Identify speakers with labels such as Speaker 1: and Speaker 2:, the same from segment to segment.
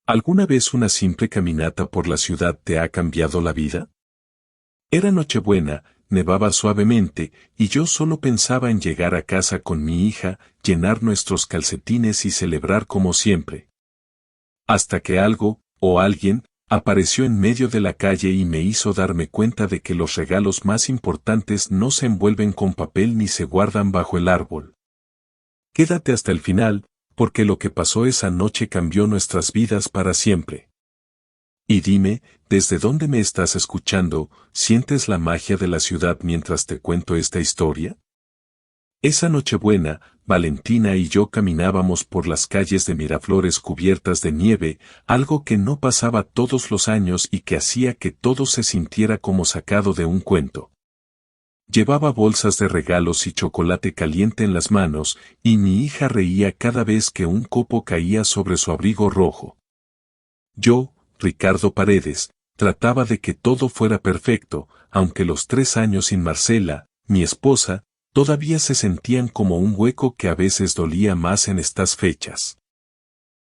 Speaker 1: ¿Alguna vez una simple caminata por la ciudad te ha cambiado la vida? Era Nochebuena, nevaba suavemente, y yo solo pensaba en llegar a casa con mi hija, llenar nuestros calcetines y celebrar como siempre. Hasta que algo, o alguien, apareció en medio de la calle y me hizo darme cuenta de que los regalos más importantes no se envuelven con papel ni se guardan bajo el árbol. Quédate hasta el final, porque lo que pasó esa noche cambió nuestras vidas para siempre. Y dime, ¿desde dónde me estás escuchando? ¿Sientes la magia de la ciudad mientras te cuento esta historia? Esa Nochebuena, Valentina y yo caminábamos por las calles de Miraflores cubiertas de nieve, algo que no pasaba todos los años y que hacía que todo se sintiera como sacado de un cuento. Llevaba bolsas de regalos y chocolate caliente en las manos, y mi hija reía cada vez que un copo caía sobre su abrigo rojo. Yo, Ricardo Paredes, trataba de que todo fuera perfecto, aunque los 3 años sin Marcela, mi esposa, todavía se sentían como un hueco que a veces dolía más en estas fechas.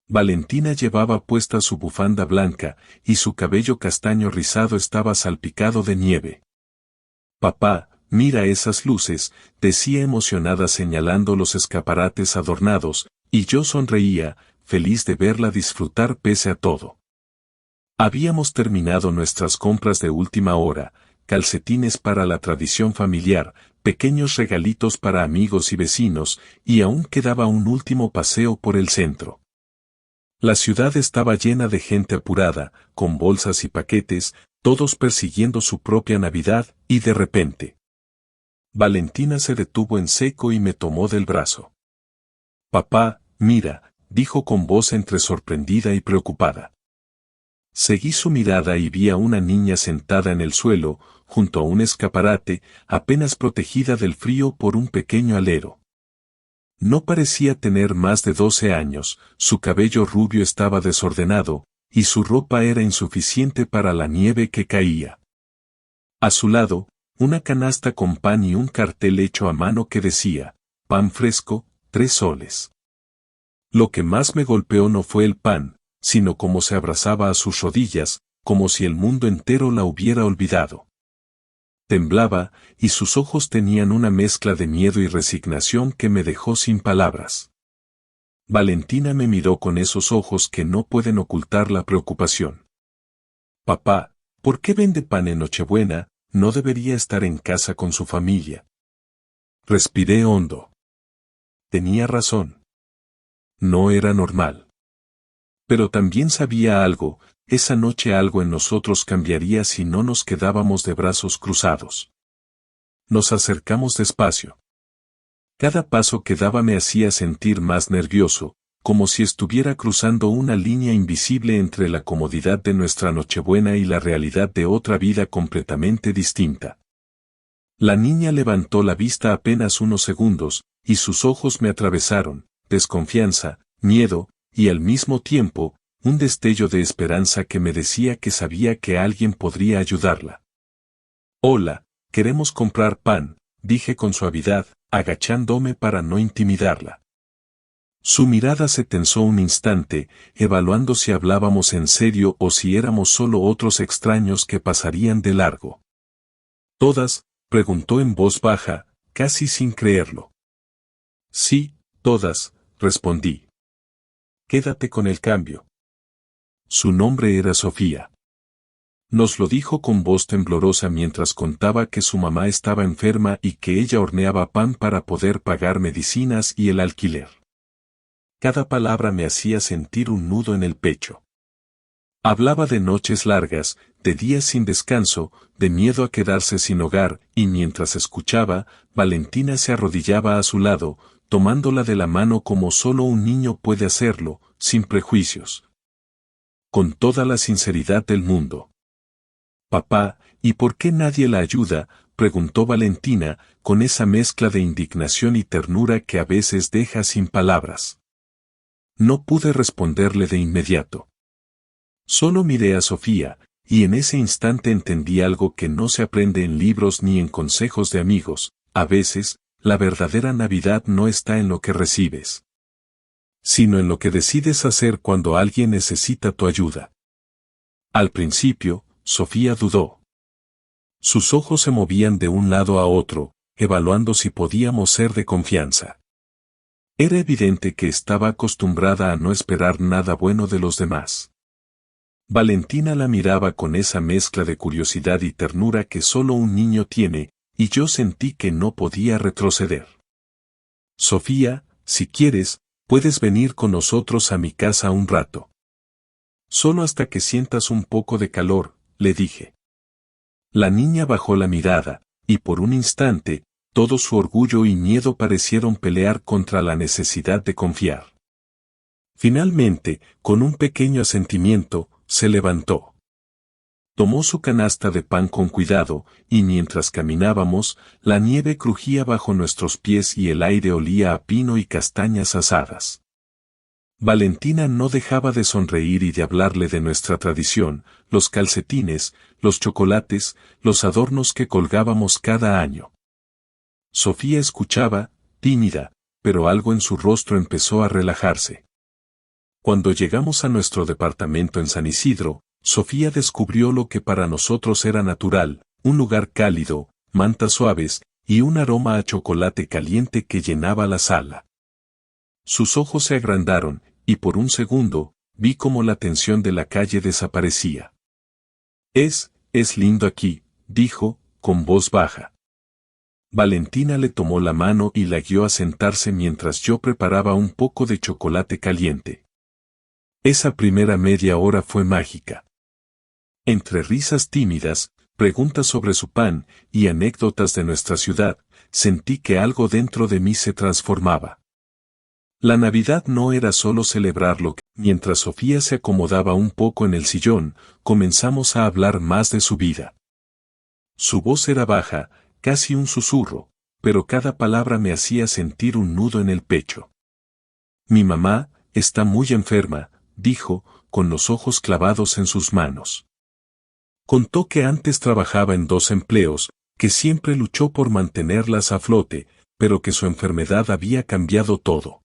Speaker 1: Valentina llevaba puesta su bufanda blanca, y su cabello castaño rizado estaba salpicado de nieve. «Papá, mira esas luces», decía emocionada señalando los escaparates adornados, y yo sonreía, feliz de verla disfrutar pese a todo. Habíamos terminado nuestras compras de última hora, calcetines para la tradición familiar, pequeños regalitos para amigos y vecinos, y aún quedaba un último paseo por el centro. La ciudad estaba llena de gente apurada, con bolsas y paquetes, todos persiguiendo su propia Navidad, y de repente. Valentina se detuvo en seco y me tomó del brazo. «Papá, mira», dijo con voz entre sorprendida y preocupada. Seguí su mirada y vi a una niña sentada en el suelo, junto a un escaparate, apenas protegida del frío por un pequeño alero. No parecía tener más de 12 años, su cabello rubio estaba desordenado, y su ropa era insuficiente para la nieve que caía. A su lado, una canasta con pan y un cartel hecho a mano que decía, «Pan fresco, 3 soles». Lo que más me golpeó no fue el pan, sino cómo se abrazaba a sus rodillas, como si el mundo entero la hubiera olvidado. Temblaba, y sus ojos tenían una mezcla de miedo y resignación que me dejó sin palabras. Valentina me miró con esos ojos que no pueden ocultar la preocupación. «Papá, ¿por qué vende pan en Nochebuena? No debería estar en casa con su familia». Respiré hondo. Tenía razón. No era normal. Pero también sabía algo, esa noche algo en nosotros cambiaría si no nos quedábamos de brazos cruzados. Nos acercamos despacio. Cada paso que daba me hacía sentir más nervioso, como si estuviera cruzando una línea invisible entre la comodidad de nuestra Nochebuena y la realidad de otra vida completamente distinta. La niña levantó la vista apenas unos segundos, y sus ojos me atravesaron, desconfianza, miedo, y al mismo tiempo, un destello de esperanza que me decía que sabía que alguien podría ayudarla. «Hola, queremos comprar pan», dije con suavidad, agachándome para no intimidarla. Su mirada se tensó un instante, evaluando si hablábamos en serio o si éramos solo otros extraños que pasarían de largo. «¿Todas?», preguntó en voz baja, casi sin creerlo. «Sí, todas», respondí. «Quédate con el cambio». Su nombre era Sofía. Nos lo dijo con voz temblorosa mientras contaba que su mamá estaba enferma y que ella horneaba pan para poder pagar medicinas y el alquiler. Cada palabra me hacía sentir un nudo en el pecho. Hablaba de noches largas, de días sin descanso, de miedo a quedarse sin hogar, y mientras escuchaba, Valentina se arrodillaba a su lado, tomándola de la mano como solo un niño puede hacerlo, sin prejuicios. Con toda la sinceridad del mundo. «Papá, ¿y por qué nadie la ayuda?», preguntó Valentina, con esa mezcla de indignación y ternura que a veces deja sin palabras. No pude responderle de inmediato. Solo miré a Sofía, y en ese instante entendí algo que no se aprende en libros ni en consejos de amigos: a veces, la verdadera Navidad no está en lo que recibes. sino en lo que decides hacer cuando alguien necesita tu ayuda. Al principio, Sofía dudó. Sus ojos se movían de un lado a otro, evaluando si podíamos ser de confianza. Era evidente que estaba acostumbrada a no esperar nada bueno de los demás. Valentina la miraba con esa mezcla de curiosidad y ternura que solo un niño tiene, y yo sentí que no podía retroceder. Sofía, si quieres, puedes venir con nosotros a mi casa un rato. Solo hasta que sientas un poco de calor, le dije. La niña bajó la mirada, y por un instante, todo su orgullo y miedo parecieron pelear contra la necesidad de confiar. Finalmente, con un pequeño asentimiento, se levantó. Tomó su canasta de pan con cuidado, y mientras caminábamos, la nieve crujía bajo nuestros pies y el aire olía a pino y castañas asadas. Valentina no dejaba de sonreír y de hablarle de nuestra tradición, los calcetines, los chocolates, los adornos que colgábamos cada año. Sofía escuchaba, tímida, pero algo en su rostro empezó a relajarse. Cuando llegamos a nuestro departamento en San Isidro, Sofía descubrió lo que para nosotros era natural, un lugar cálido, mantas suaves, y un aroma a chocolate caliente que llenaba la sala. Sus ojos se agrandaron, y por un segundo, vi cómo la tensión de la calle desaparecía. Es lindo aquí, dijo, con voz baja. Valentina le tomó la mano y la guió a sentarse mientras yo preparaba un poco de chocolate caliente. Esa primera media hora fue mágica. Entre risas tímidas, preguntas sobre su pan y anécdotas de nuestra ciudad, sentí que algo dentro de mí se transformaba. La Navidad no era solo celebrarlo. Mientras Sofía se acomodaba un poco en el sillón, comenzamos a hablar más de su vida. Su voz era baja, casi un susurro, pero cada palabra me hacía sentir un nudo en el pecho. Mi mamá está muy enferma, dijo, con los ojos clavados en sus manos. Contó que antes trabajaba en 2 empleos, que siempre luchó por mantenerlas a flote, pero que su enfermedad había cambiado todo.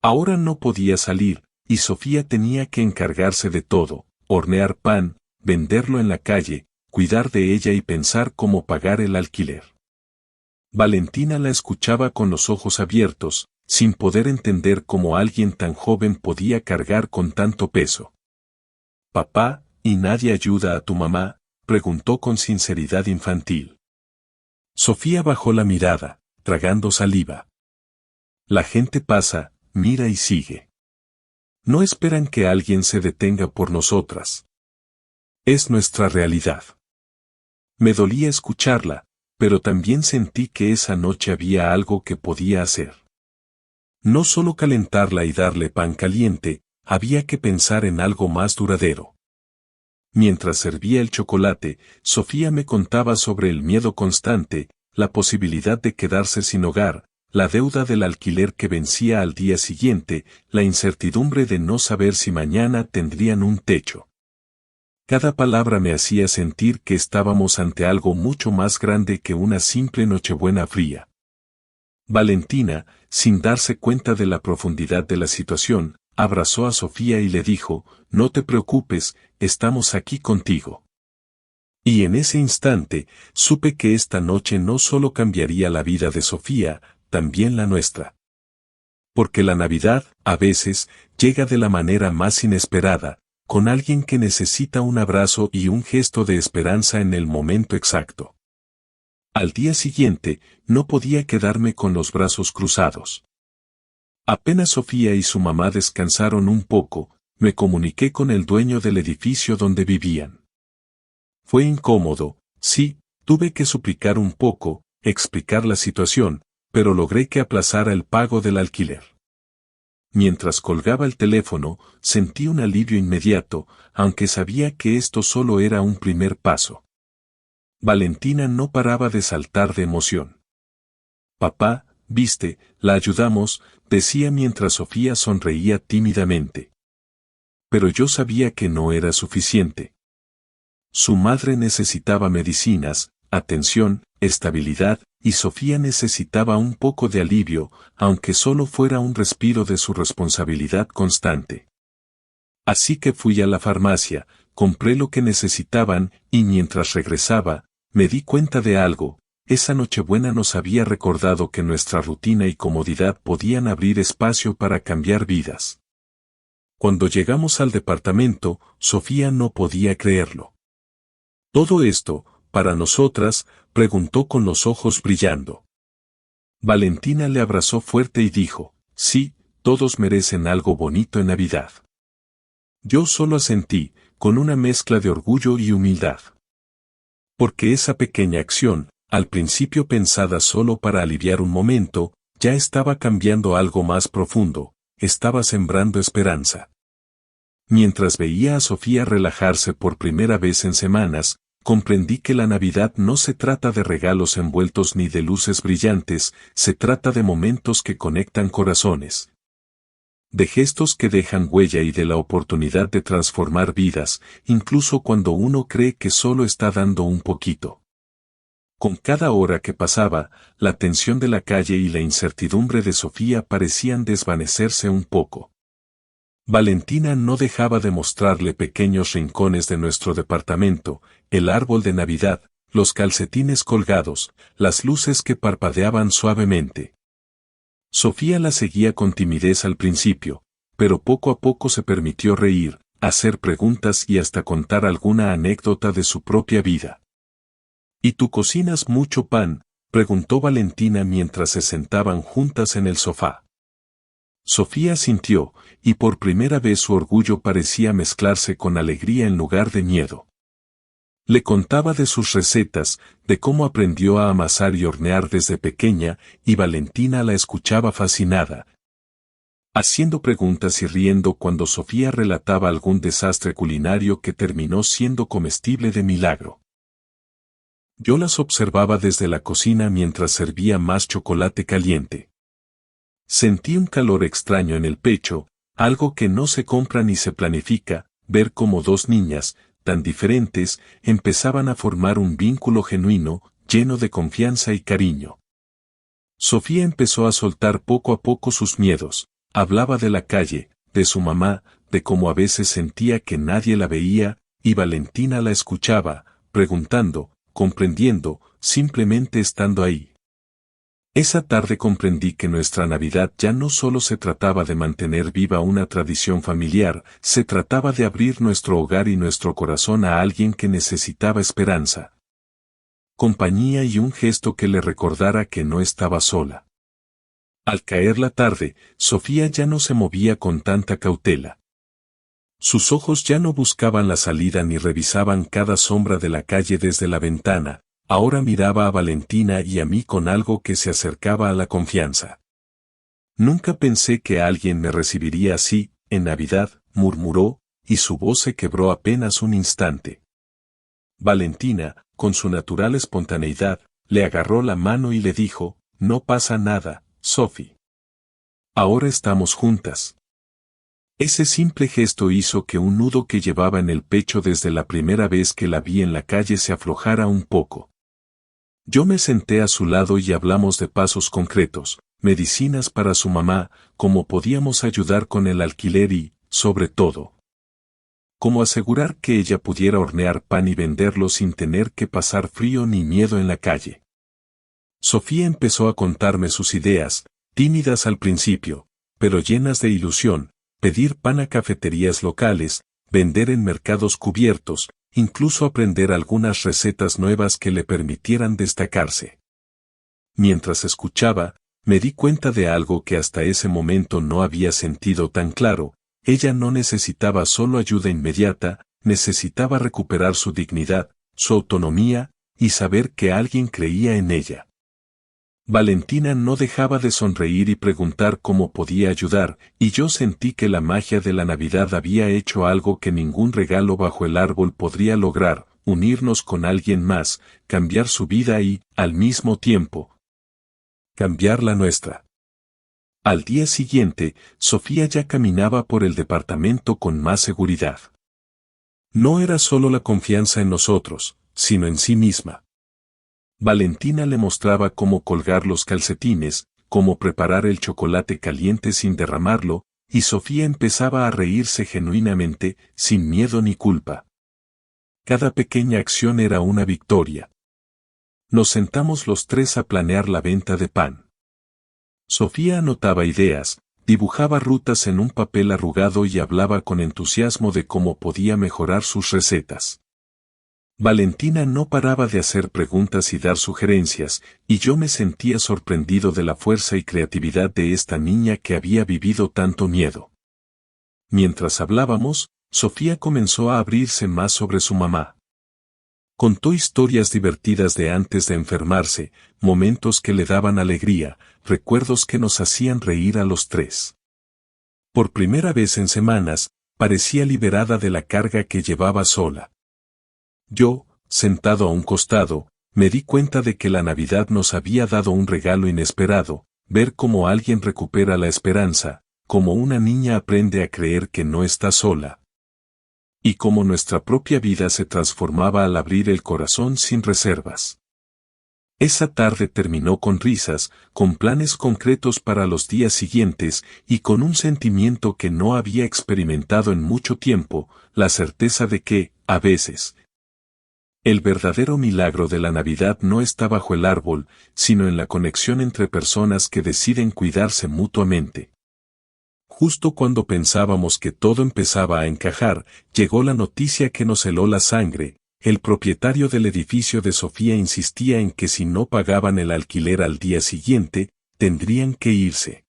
Speaker 1: Ahora no podía salir, y Sofía tenía que encargarse de todo, hornear pan, venderlo en la calle, cuidar de ella y pensar cómo pagar el alquiler. Valentina la escuchaba con los ojos abiertos, sin poder entender cómo alguien tan joven podía cargar con tanto peso. «Papá, ¿y nadie ayuda a tu mamá?», preguntó con sinceridad infantil. Sofía bajó la mirada, tragando saliva. La gente pasa, mira y sigue. No esperan que alguien se detenga por nosotras. Es nuestra realidad. Me dolía escucharla, pero también sentí que esa noche había algo que podía hacer. No solo calentarla y darle pan caliente, había que pensar en algo más duradero. Mientras servía el chocolate, Sofía me contaba sobre el miedo constante, la posibilidad de quedarse sin hogar, la deuda del alquiler que vencía al día siguiente, la incertidumbre de no saber si mañana tendrían un techo. Cada palabra me hacía sentir que estábamos ante algo mucho más grande que una simple Nochebuena fría. Valentina, sin darse cuenta de la profundidad de la situación, abrazó a Sofía y le dijo, «No te preocupes, estamos aquí contigo». Y en ese instante, supe que esta noche no solo cambiaría la vida de Sofía, también la nuestra. Porque la Navidad, a veces, llega de la manera más inesperada, con alguien que necesita un abrazo y un gesto de esperanza en el momento exacto. Al día siguiente, no podía quedarme con los brazos cruzados. Apenas Sofía y su mamá descansaron un poco, me comuniqué con el dueño del edificio donde vivían. Fue incómodo, sí, tuve que suplicar un poco, explicar la situación, pero logré que aplazara el pago del alquiler. Mientras colgaba el teléfono, sentí un alivio inmediato, aunque sabía que esto solo era un primer paso. Valentina no paraba de saltar de emoción. «Papá, viste, la ayudamos», decía mientras Sofía sonreía tímidamente. Pero yo sabía que no era suficiente. Su madre necesitaba medicinas, atención, estabilidad, y Sofía necesitaba un poco de alivio, aunque solo fuera un respiro de su responsabilidad constante. Así que fui a la farmacia, compré lo que necesitaban, y mientras regresaba, me di cuenta de algo: esa Nochebuena nos había recordado que nuestra rutina y comodidad podían abrir espacio para cambiar vidas. Cuando llegamos al departamento, Sofía no podía creerlo. ¿Todo esto, para nosotras?, preguntó con los ojos brillando. Valentina le abrazó fuerte y dijo: sí, todos merecen algo bonito en Navidad. Yo solo asentí, con una mezcla de orgullo y humildad. Porque esa pequeña acción, al principio pensada solo para aliviar un momento, ya estaba cambiando algo más profundo, estaba sembrando esperanza. Mientras veía a Sofía relajarse por primera vez en semanas, comprendí que la Navidad no se trata de regalos envueltos ni de luces brillantes, se trata de momentos que conectan corazones. De gestos que dejan huella y de la oportunidad de transformar vidas, incluso cuando uno cree que solo está dando un poquito. Con cada hora que pasaba, la tensión de la calle y la incertidumbre de Sofía parecían desvanecerse un poco. Valentina no dejaba de mostrarle pequeños rincones de nuestro departamento: el árbol de Navidad, los calcetines colgados, las luces que parpadeaban suavemente. Sofía la seguía con timidez al principio, pero poco a poco se permitió reír, hacer preguntas y hasta contar alguna anécdota de su propia vida. ¿Y tú cocinas mucho pan?, preguntó Valentina mientras se sentaban juntas en el sofá. Sofía asintió, y por primera vez su orgullo parecía mezclarse con alegría en lugar de miedo. Le contaba de sus recetas, de cómo aprendió a amasar y hornear desde pequeña, y Valentina la escuchaba fascinada, haciendo preguntas y riendo cuando Sofía relataba algún desastre culinario que terminó siendo comestible de milagro. Yo las observaba desde la cocina mientras servía más chocolate caliente. Sentí un calor extraño en el pecho, algo que no se compra ni se planifica: ver cómo dos niñas, tan diferentes, empezaban a formar un vínculo genuino, lleno de confianza y cariño. Sofía empezó a soltar poco a poco sus miedos, hablaba de la calle, de su mamá, de cómo a veces sentía que nadie la veía, y Valentina la escuchaba, preguntando, comprendiendo, simplemente estando ahí. Esa tarde comprendí que nuestra Navidad ya no solo se trataba de mantener viva una tradición familiar, se trataba de abrir nuestro hogar y nuestro corazón a alguien que necesitaba esperanza, compañía y un gesto que le recordara que no estaba sola. Al caer la tarde, Sofía ya no se movía con tanta cautela. Sus ojos ya no buscaban la salida ni revisaban cada sombra de la calle desde la ventana. Ahora miraba a Valentina y a mí con algo que se acercaba a la confianza. Nunca pensé que alguien me recibiría así, en Navidad, murmuró, y su voz se quebró apenas un instante. Valentina, con su natural espontaneidad, le agarró la mano y le dijo: no pasa nada, Sophie. Ahora estamos juntas. Ese simple gesto hizo que un nudo que llevaba en el pecho desde la primera vez que la vi en la calle se aflojara un poco. Yo me senté a su lado y hablamos de pasos concretos, medicinas para su mamá, cómo podíamos ayudar con el alquiler y, sobre todo, cómo asegurar que ella pudiera hornear pan y venderlo sin tener que pasar frío ni miedo en la calle. Sofía empezó a contarme sus ideas, tímidas al principio, pero llenas de ilusión: pedir pan a cafeterías locales, vender en mercados cubiertos, incluso aprender algunas recetas nuevas que le permitieran destacarse. Mientras escuchaba, me di cuenta de algo que hasta ese momento no había sentido tan claro: ella no necesitaba solo ayuda inmediata, necesitaba recuperar su dignidad, su autonomía, y saber que alguien creía en ella. Valentina no dejaba de sonreír y preguntar cómo podía ayudar, y yo sentí que la magia de la Navidad había hecho algo que ningún regalo bajo el árbol podría lograr: unirnos con alguien más, cambiar su vida y, al mismo tiempo, cambiar la nuestra. Al día siguiente, Sofía ya caminaba por el departamento con más seguridad. No era solo la confianza en nosotros, sino en sí misma. Valentina le mostraba cómo colgar los calcetines, cómo preparar el chocolate caliente sin derramarlo, y Sofía empezaba a reírse genuinamente, sin miedo ni culpa. Cada pequeña acción era una victoria. Nos sentamos los tres a planear la venta de pan. Sofía anotaba ideas, dibujaba rutas en un papel arrugado y hablaba con entusiasmo de cómo podía mejorar sus recetas. Valentina no paraba de hacer preguntas y dar sugerencias, y yo me sentía sorprendido de la fuerza y creatividad de esta niña que había vivido tanto miedo. Mientras hablábamos, Sofía comenzó a abrirse más sobre su mamá. Contó historias divertidas de antes de enfermarse, momentos que le daban alegría, recuerdos que nos hacían reír a los tres. Por primera vez en semanas, parecía liberada de la carga que llevaba sola. Yo, sentado a un costado, me di cuenta de que la Navidad nos había dado un regalo inesperado, ver cómo alguien recupera la esperanza, cómo una niña aprende a creer que no está sola. Y cómo nuestra propia vida se transformaba al abrir el corazón sin reservas. Esa tarde terminó con risas, con planes concretos para los días siguientes y con un sentimiento que no había experimentado en mucho tiempo, la certeza de que, a veces, el verdadero milagro de la Navidad no está bajo el árbol, sino en la conexión entre personas que deciden cuidarse mutuamente. Justo cuando pensábamos que todo empezaba a encajar, llegó la noticia que nos heló la sangre. El propietario del edificio de Sofía insistía en que si no pagaban el alquiler al día siguiente, tendrían que irse.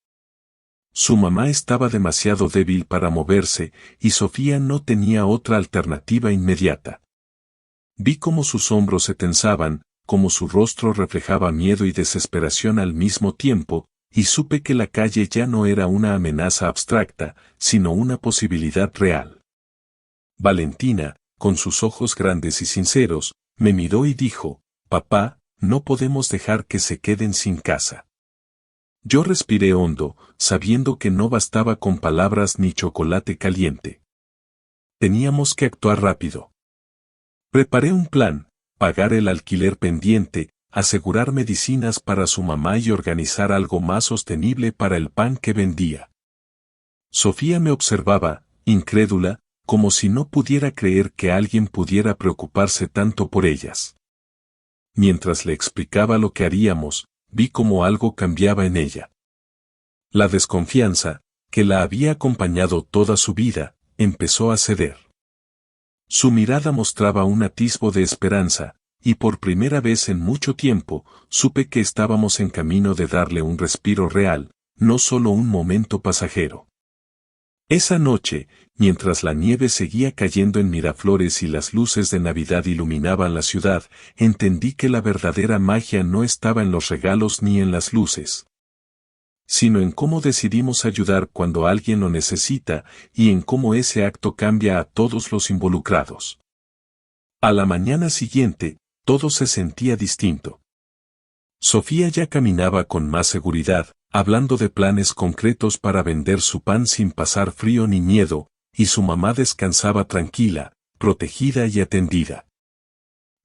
Speaker 1: Su mamá estaba demasiado débil para moverse, y Sofía no tenía otra alternativa inmediata. Vi cómo sus hombros se tensaban, cómo su rostro reflejaba miedo y desesperación al mismo tiempo, y supe que la calle ya no era una amenaza abstracta, sino una posibilidad real. Valentina, con sus ojos grandes y sinceros, me miró y dijo, «Papá, no podemos dejar que se queden sin casa». Yo respiré hondo, sabiendo que no bastaba con palabras ni chocolate caliente. Teníamos que actuar rápido. Preparé un plan, pagar el alquiler pendiente, asegurar medicinas para su mamá y organizar algo más sostenible para el pan que vendía. Sofía me observaba, incrédula, como si no pudiera creer que alguien pudiera preocuparse tanto por ellas. Mientras le explicaba lo que haríamos, vi cómo algo cambiaba en ella. La desconfianza, que la había acompañado toda su vida, empezó a ceder. Su mirada mostraba un atisbo de esperanza, y por primera vez en mucho tiempo, supe que estábamos en camino de darle un respiro real, no solo un momento pasajero. Esa noche, mientras la nieve seguía cayendo en Miraflores y las luces de Navidad iluminaban la ciudad, entendí que la verdadera magia no estaba en los regalos ni en las luces, sino en cómo decidimos ayudar cuando alguien lo necesita y en cómo ese acto cambia a todos los involucrados. A la mañana siguiente, todo se sentía distinto. Sofía ya caminaba con más seguridad, hablando de planes concretos para vender su pan sin pasar frío ni miedo, y su mamá descansaba tranquila, protegida y atendida.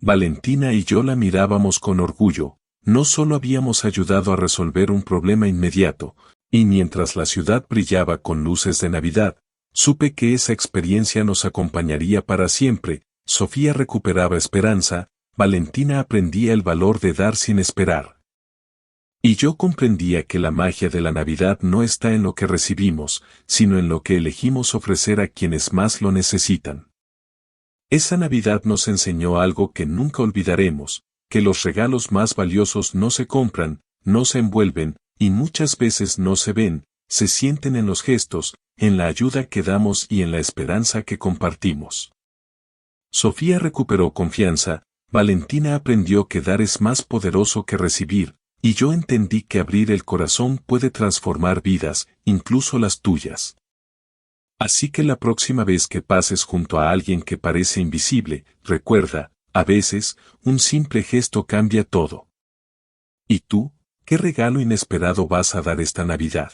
Speaker 1: Valentina y yo la mirábamos con orgullo. No solo habíamos ayudado a resolver un problema inmediato, y mientras la ciudad brillaba con luces de Navidad, supe que esa experiencia nos acompañaría para siempre. Sofía recuperaba esperanza, Valentina aprendía el valor de dar sin esperar. Y yo comprendía que la magia de la Navidad no está en lo que recibimos, sino en lo que elegimos ofrecer a quienes más lo necesitan. Esa Navidad nos enseñó algo que nunca olvidaremos, que los regalos más valiosos no se compran, no se envuelven, y muchas veces no se ven, se sienten en los gestos, en la ayuda que damos y en la esperanza que compartimos. Sofía recuperó confianza, Valentina aprendió que dar es más poderoso que recibir, y yo entendí que abrir el corazón puede transformar vidas, incluso las tuyas. Así que la próxima vez que pases junto a alguien que parece invisible, recuerda, a veces, un simple gesto cambia todo. ¿Y tú, qué regalo inesperado vas a dar esta Navidad?